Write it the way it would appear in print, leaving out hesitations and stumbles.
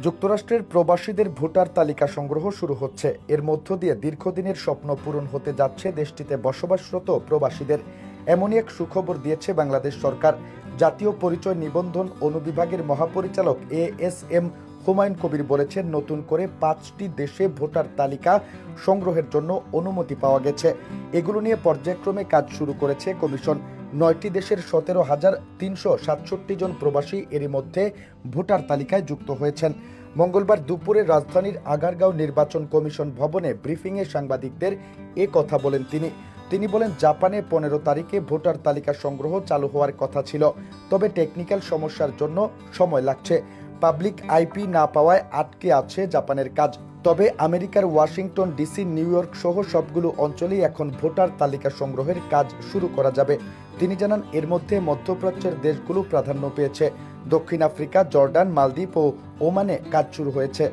যুক্তরাষ্ট্রের প্রবাসীদের ভোটার তালিকা সংগ্রহ শুরু হচ্ছে। এর মধ্য দিয়ে দীর্ঘদিনের স্বপ্ন পূরণ হতে যাচ্ছে দেশটিতে বসবাসরত প্রবাসীদের। এমনই এক সুখবর দিয়েছে বাংলাদেশ সরকার। জাতীয় পরিচয় নিবন্ধন অনুবিভাগের মহাপরিচালক এএসএম হুমায়ুন কবির বলেছেন, নতুন করে 5টি দেশে ভোটার তালিকা সংগ্রহের জন্য অনুমতি পাওয়া গেছে। এগুলো নিয়ে পর্যায়ক্রমে কাজ শুরু করেছে কমিশন। 9টি দেশের 17,367 জন প্রবাসী এরই মধ্যে ভোটার তালিকায় যুক্ত হয়েছেন। মঙ্গলবার দুপুরে রাজধানীর আগারগাঁও নির্বাচন কমিশন ভবনে ব্রিফিংয়ে সাংবাদিকদের এ কথা বলেন তিনি বলেন, জাপানে 15 তারিখে ভোটার তালিকা সংগ্রহ চালু হওয়ার কথা ছিল, তবে টেকনিক্যাল সমস্যার জন্য সময় লাগছে। পাবলিক আইপি না পাওয়ায় আটকে আছে জাপানের কাজ। তবে আমেরিকার ওয়াশিংটন ডিসি, নিউ ইয়র্ক সহ সবগুলো অঞ্চলেই এখন ভোটার তালিকা সংগ্রহের কাজ শুরু করা যাবে। তিনি জানান, এর মধ্যে মধ্যপ্রাচ্যের দেশগুলো প্রাধান্য পেয়েছে। দক্ষিণ আফ্রিকা, জর্ডান, মালদ্বীপ ও ওমানে কাজ শুরু হয়েছে।